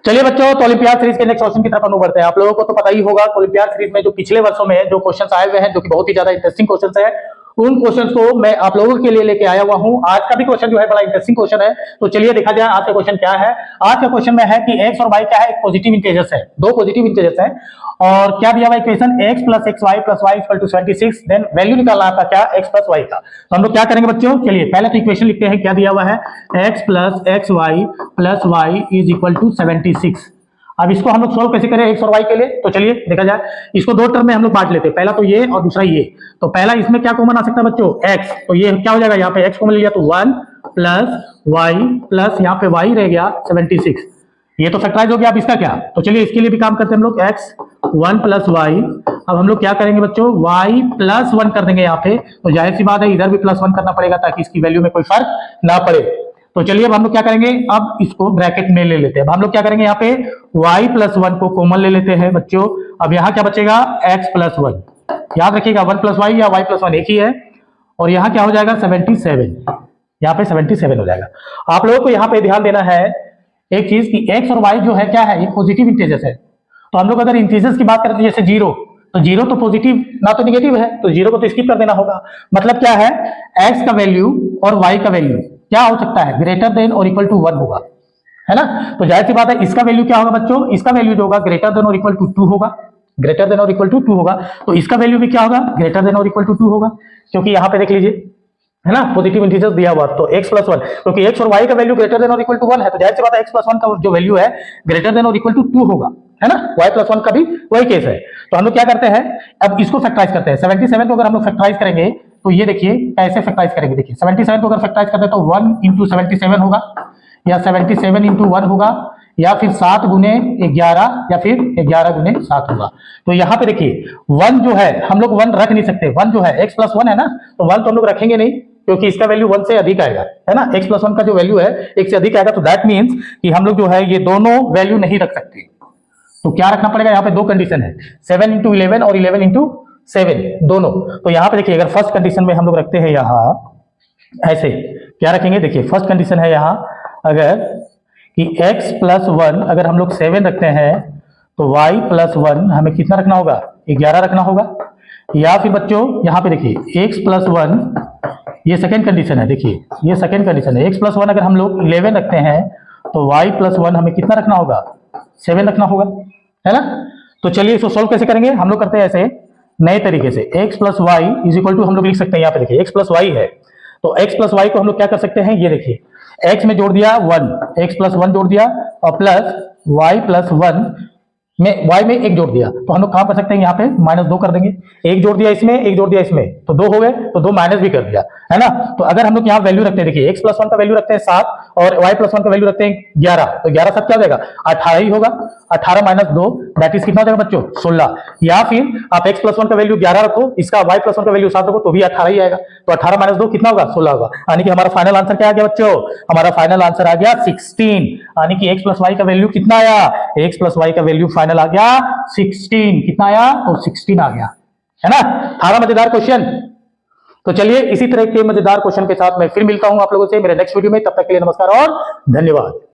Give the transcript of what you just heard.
चलिए बच्चों, तो ओलंपियाड सीरीज के नेक्स्ट क्वेश्चन की तरफ हम लोग बढ़ते हैं। आप लोगों को तो पता ही होगा ओलंपियाड सीरीज में जो पिछले वर्षों में जो क्वेश्चंस आए हुए हैं, जो कि बहुत ही ज्यादा इंटरेस्टिंग क्वेश्चंस है, उन क्वेश्चंस को मैं आप लोगों के लिए लेके आया हुआ हूं। आज का भी क्वेश्चन जो है बड़ा इंटरेस्टिंग क्वेश्चन है, तो चलिए देखा जाए आज का क्वेश्चन क्या है। आज का क्वेश्चन में है कि एक्स और वाई क्या है, एक पॉजिटिव इंटीजर्स है, दो पॉजिटिव इंटीजर्स है, और क्या दिया हुआ equation x plus x y plus y equal to 76। Then value निकालना आपका क्या, x प्लस वाई का। तो हम लोग क्या करेंगे बच्चों, चलिए पहले तो इक्वेशन लिखते हैं। क्या दिया हुआ है, x plus x y plus y is equal to 76। अब इसको हम लोग सोल्व कैसे करें एक्स और वाई के लिए, तो चलिए देखा जाए। इसको दो टर्म में हम लोग बांट लेते हैं, पहला तो ये और दूसरा ये। तो पहला इसमें क्या कॉमन आ सकता है बच्चों, x, तो ये क्या हो जाएगा, यहाँ पे x कॉमन लिया तो 1 प्लस वाई प्लस यहाँ पे y रह गया 76। ये तो फैक्टराइज हो गया। अब इसका क्या, तो चलिए इसके लिए भी काम करते हैं हम लोग, x 1 प्लस वाई। अब हम लोग क्या करेंगे बच्चों, y प्लस 1 कर देंगे यहाँ पे। तो जाहिर सी बात है इधर भी प्लस 1 करना पड़ेगा ताकि इसकी वैल्यू में कोई फर्क ना पड़े। तो चलिए अब हम लोग क्या करेंगे, अब इसको ब्रैकेट में ले लेते हैं। अब हम लोग क्या करेंगे, यहाँ पे y प्लस 1 को कॉमन ले लेते हैं बच्चों। अब यहाँ क्या बचेगा, x प्लस 1। याद रखिएगा 1 प्लस वाई या y प्लस 1 एक ही है। और यहाँ क्या हो जाएगा 77, यहाँ पे 77 हो जाएगा। आप लोगों को यहाँ पे ध्यान देना है एक चीज की, x और y जो है क्या है, ये पॉजिटिव इंटीजर्स है। तो हम लोग अगर इंटीजर्स की बात करें तो जैसे जीरो, तो जीरो तो पॉजिटिव ना तो निगेटिव है, तो जीरो को तो स्किप कर देना होगा। मतलब क्या है, x का वैल्यू और y का वैल्यू क्या हो सकता है, ग्रेटर देन और इक्वल टू 1 होगा, है ना। तो जाहिर सी बात है इसका वैल्यू क्या होगा बच्चों, इसका वैल्यू जो होगा ग्रेटर देन और इक्वल टू 2 होगा, ग्रेटर देन और इक्वल टू 2 होगा। तो इसका वैल्यू भी क्या होगा, ग्रेटर देन और इक्वल टू 2 होगा, क्योंकि यहाँ पे देख लीजिए, है ना, पॉजिटिव इंटीजर्स दिया हुआ। तो x प्लस 1, क्योंकि x और y का वैल्यू ग्रेटर देन और इक्वल टू 1 है, तो जाहिर सी बात है x प्लस 1 का जो वैल्यू है ग्रेटर देन और इक्वल टू 2 होगा, है ना। y प्लस 1 का भी वही केस है। तो हम लोग क्या करते हैं, अब इसको फैक्टराइज करते हैं। 77 को अगर हम लोग फैक्टराइज करेंगे तो ये देखिए कैसे फैक्टराइज करेंगे। देखिए 77 को अगर फैक्टराइज करते हैं तो 1 इंटू 77 होगा, या 77 इंटू 1 होगा, या फिर 7 गुने 11, या फिर 11 गुने 7 होगा। तो यहाँ पे देखिए 1 जो है हम लोग 1 रख नहीं सकते, 1 जो है x प्लस 1 है ना, तो 1 तो हम लोग रखेंगे नहीं, क्योंकि इसका वैल्यू 1 से अधिक आएगा, है ना। x प्लस 1 का जो वैल्यू है 1 से अधिक आएगा, तो दैट मीन्स कि हम लोग जो है ये दोनों वैल्यू नहीं रख सकते। तो क्या रखना पड़ेगा, यहाँ पे दो कंडीशन है, 7 इंटू 11 और 11 इंटू 7 दोनों। तो यहाँ पे देखिए अगर फर्स्ट कंडीशन में हम लोग रखते हैं यहाँ ऐसे, क्या रखेंगे, देखिए फर्स्ट कंडीशन है यहाँ अगर कि x प्लस 1 अगर हम लोग 7 रखते हैं तो y प्लस 1 हमें कितना रखना होगा, 11 रखना होगा। या फिर बच्चों यहाँ पे देखिए x प्लस 1, ये सेकेंड कंडीशन है, देखिए ये सेकेंड कंडीशन है। x प्लस 1 अगर हम लोग 11 रखते हैं तो y प्लस 1 हमें कितना रखना होगा, 7 रखना होगा, है ना। तो चलिए इसको सोल्व कैसे करेंगे, हम लोग करते हैं ऐसे नए तरीके से। x plus y is equal to हम लोग लिख सकते हैं, यहाँ पे देखिए x प्लस वाई है, तो x प्लस वाई को हम लोग क्या कर सकते हैं, ये देखिए x में जोड़ दिया 1, x प्लस 1 जोड़ दिया, और प्लस y प्लस 1 में y में 1 जोड़ दिया। तो हम लोग काम कर सकते हैं यहाँ पे -2 कर देंगे, 1 जोड़ दिया इसमें, 1 जोड़ दिया इसमें, तो 2 हो गए, तो 2 माइनस भी कर दिया, है ना। तो अगर हम लोग यहाँ वैल्यू रखते हैं, देखिए x प्लस 1 का वैल्यू रखते हैं 7 और y प्लस 1 का वैल्यू रखते हैं 11, तो 11 7 क्या हो जाएगा, 18 ही होगा। 18 माइनस 2 दैट इज कितना हो जाएगा बच्चों, 16। या फिर आप x प्लस 1 का वैल्यू 11 रखो, इसका y प्लस 1 का वैल्यू 7 रखो, तो भी 18 ही आएगा। तो 18 माइनस 2 कितना होगा, 16 होगा। यानी कि हमारा फाइनल आंसर क्या आ गया बच्चों, हमारा फाइनल आंसर आ गया 16। यानी कि x प्लस वाई का वैल्यू कितना आया, x प्लस वाई का वैल्यू फाइनल आ गया 16। कितना आया, तो 16 आ गया, है ना। सारा मजेदार क्वेश्चन। तो चलिए इसी तरह के मजेदार क्वेश्चन के साथ मैं फिर मिलता हूं आप लोगों से मेरे नेक्स्ट वीडियो में। तब तक के लिए नमस्कार और धन्यवाद।